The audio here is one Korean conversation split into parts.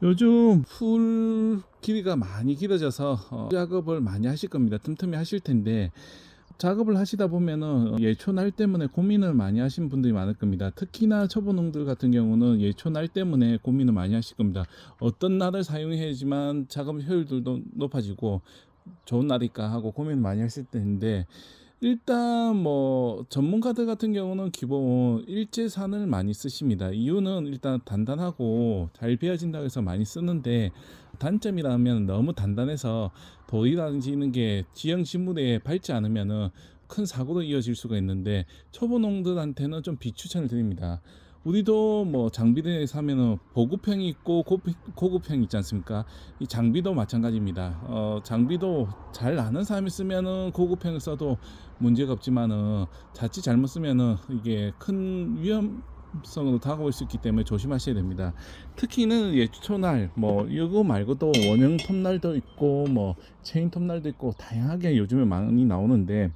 요즘 풀 길이가 많이 길어져서 작업을 많이 하실 겁니다. 틈틈이 하실 텐데 작업을 하시다 보면은 예초날 때문에 고민을 많이 하신 분들이 많을 겁니다. 특히나 초보농들 같은 경우는 예초날 때문에 고민을 많이 하실 겁니다. 어떤 날을 사용해야지만 작업 효율도 높아지고 좋은 날일까 하고 고민을 많이 하실 텐데, 일단 뭐 전문가들 같은 경우는 기본 일제산을 많이 쓰십니다. 이유는 일단 단단하고 잘 베어진다고 해서 많이 쓰는데, 단점이라면 너무 단단해서 돌이라든지 이런 게 지형 지물에 밟지 않으면은 큰 사고로 이어질 수가 있는데, 초보농들한테는 좀 비추천을 드립니다. 우리도 뭐 장비를 사면은 보급형이 있고 고급형이 있지 않습니까? 이 장비도 마찬가지입니다. 장비도 잘 아는 사람이 쓰면은 고급형을 써도 문제가 없지만은 자칫 잘못 쓰면은 이게 큰 위험성으로 다가올 수 있기 때문에 조심하셔야 됩니다. 특히는 예초날 뭐 이거 말고도 원형 톱날도 있고 뭐 체인 톱날도 있고 다양하게 요즘에 많이 나오는데,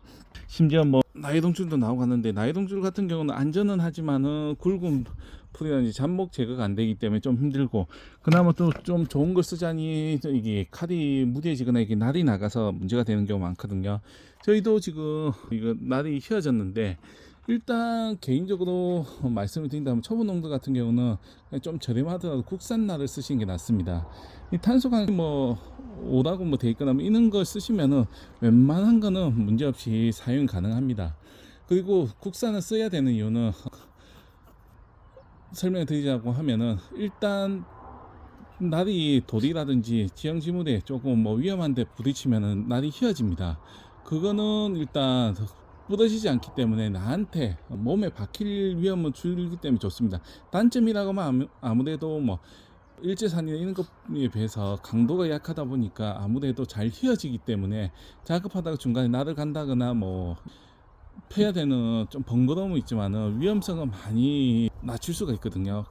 심지어 뭐 나이동줄도 나오고 하는데, 나이동줄 같은 경우는 안전은 하지만은 굵은 풀이라든지 잡목 제거가 안 되기 때문에 좀 힘들고, 그나마 또 좀 좋은 걸 쓰자니 이게 칼이 무뎌지거나 이게 날이 나가서 문제가 되는 경우가 많거든요. 저희도 지금 이거 날이 휘어졌는데, 일단 개인적으로 말씀을 드린다면 초보 농도 같은 경우는 좀 저렴하더라도 국산 날을 쓰시는 게 낫습니다. 이 탄소강이 뭐 오라고 뭐 돼 있거나 뭐 이런 걸 쓰시면은 웬만한 거는 문제없이 사용 가능합니다. 그리고 국산을 써야 되는 이유는 설명을 드리자고 하면은, 일단 날이 돌이라든지 지형지물에 조금 뭐 위험한데 부딪히면은 날이 휘어집니다. 그거는 일단 부러지지 않기 때문에 나한테 몸에 박힐 위험은 줄기 때문에 좋습니다. 단점이라고 하면 아무래도 뭐 일제산이나 이런 것에 비해서 강도가 약하다 보니까 아무래도 잘 휘어지기 때문에 작업하다가 중간에 날을 간다거나 뭐 펴야 되는 좀 번거로움은 있지만은 위험성은 많이 낮출 수가 있거든요.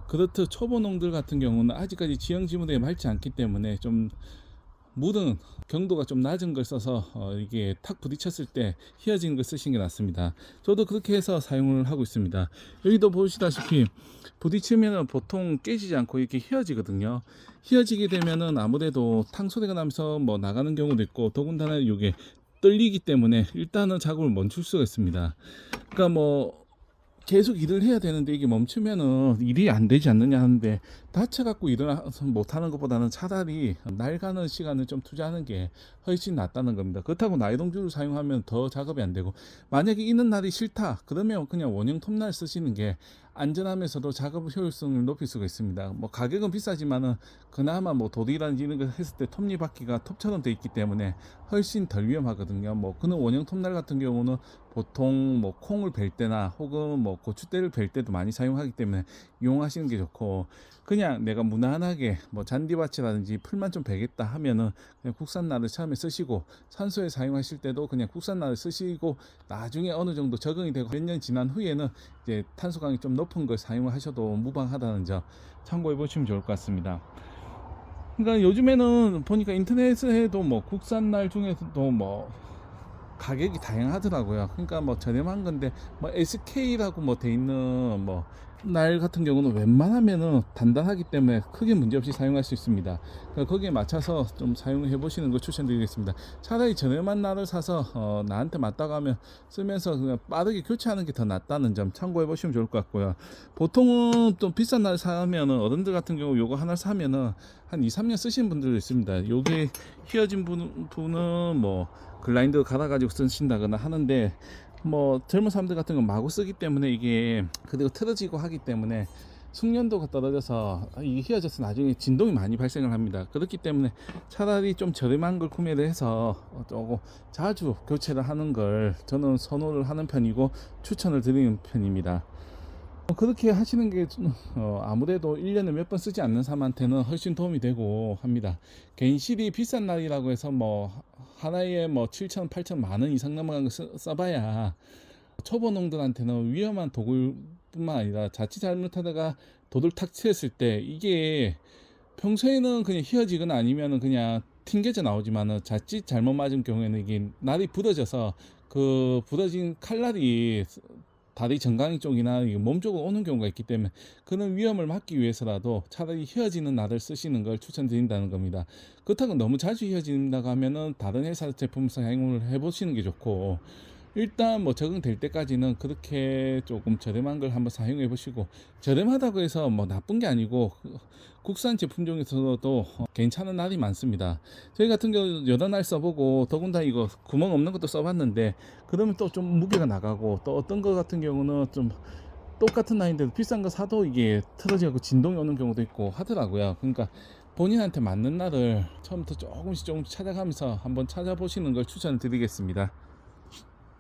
그렇듯 초보농들 같은 경우는 아직까지 지형지물에 맑지 않기 때문에 좀 물은 경도가 좀 낮은 걸 써서 이게 탁 부딪혔을 때 휘어지는 걸 쓰시는 게 낫습니다. 저도 그렇게 해서 사용을 하고 있습니다. 여기도 보시다시피 부딪히면 보통 깨지지 않고 이렇게 휘어지거든요. 휘어지게 되면은 아무래도 탕 소리가 나면서 뭐 나가는 경우도 있고, 더군다나 이게 떨리기 때문에 일단은 작업을 멈출 수가 있습니다. 그러니까 뭐 계속 일을 해야 되는데 이게 멈추면은 일이 안 되지 않느냐 하는데, 다쳐갖고 일어나서 못하는 것보다는 차라리 날 가는 시간을 좀 투자하는 게 훨씬 낫다는 겁니다. 그렇다고 나이동줄을 사용하면 더 작업이 안 되고, 만약에 이는 날이 싫다 그러면 그냥 원형 톱날 쓰시는 게 안전하면서도 작업 효율성을 높일 수가 있습니다. 뭐 가격은 비싸지만은 그나마 뭐 돌이라든지 이런 걸 했을 때 톱니바퀴가 톱처럼 돼 있기 때문에 훨씬 덜 위험하거든요. 뭐 그는 원형 톱날 같은 경우는 보통 뭐 콩을 벨 때나 혹은 뭐 고추대를 벨 때도 많이 사용하기 때문에 이용하시는 게 좋고, 그냥 내가 무난하게 뭐 잔디밭이라든지 풀만 좀 베겠다 하면은 그냥 국산 날을 처음에 쓰시고, 산소에 사용하실 때도 그냥 국산 날을 쓰시고, 나중에 어느 정도 적응이 되고 몇 년 지난 후에는 이제 탄소강이 좀 높은 걸 사용하셔도 무방하다는 점 참고해 보시면 좋을 것 같습니다. 그러니까 요즘에는 보니까 인터넷에도 뭐 국산 날 중에서도 뭐 가격이 다양하더라고요. 그러니까 뭐 저렴한 건데 뭐 SK라고 뭐 돼 있는 뭐 날 같은 경우는 웬만하면은 단단하기 때문에 크게 문제없이 사용할 수 있습니다. 그러니까 거기에 맞춰서 좀 사용해 보시는 걸 추천드리겠습니다. 차라리 저렴한 날을 사서 나한테 맞다고 하면 쓰면서 그냥 빠르게 교체하는 게 더 낫다는 점 참고해 보시면 좋을 것 같고요. 보통은 좀 비싼 날 사면은 어른들 같은 경우 요거 하나 사면은 한 2, 3년 쓰시는 분들도 있습니다. 요게 휘어진 분은 뭐 글라인더 갈아가지고 쓰신다거나 하는데, 뭐 젊은 사람들 같은 건 마구 쓰기 때문에 이게 그리고 틀어지고 하기 때문에 숙련도가 떨어져서 이게 휘어져서 나중에 진동이 많이 발생을 합니다. 그렇기 때문에 차라리 좀 저렴한 걸 구매를 해서 조금 자주 교체를 하는 걸 저는 선호를 하는 편이고 추천을 드리는 편입니다. 그렇게 하시는 게 아무래도 1년에 몇 번 쓰지 않는 사람한테는 훨씬 도움이 되고 합니다. 괜시리 비싼 날이라고 해서 뭐 하나에 뭐 7천, 8천 만 원 이상 넘어간 거 써봐야 초보 농들한테는 위험한 도구뿐만 아니라 자칫 잘못하다가 도를 탁 치었을 때 이게 평소에는 그냥 휘어지거나 아니면은 그냥 튕겨져 나오지만은 자칫 잘못 맞은 경우에는 이게 날이 부러져서 그 부러진 칼날이 다리 정강이 쪽이나 몸 쪽으로 오는 경우가 있기 때문에 그런 위험을 막기 위해서라도 차라리 휘어지는 나를 쓰시는 걸 추천드린다는 겁니다. 그렇다고 너무 자주 휘어진다고 하면은 다른 회사 제품 사용을 해보시는 게 좋고, 일단 뭐 적응될 때까지는 그렇게 조금 저렴한 걸 한번 사용해 보시고, 저렴하다고 해서 뭐 나쁜 게 아니고 국산 제품 중에서도 괜찮은 날이 많습니다. 저희 같은 경우 여러 날 써보고, 더군다나 이거 구멍 없는 것도 써봤는데 그러면 또 좀 무게가 나가고, 또 어떤 거 같은 경우는 좀 똑같은 라인인데도 비싼 거 사도 이게 틀어지고 진동이 오는 경우도 있고 하더라고요. 그러니까 본인한테 맞는 날을 처음부터 조금씩 찾아가면서 한번 찾아보시는 걸 추천드리겠습니다.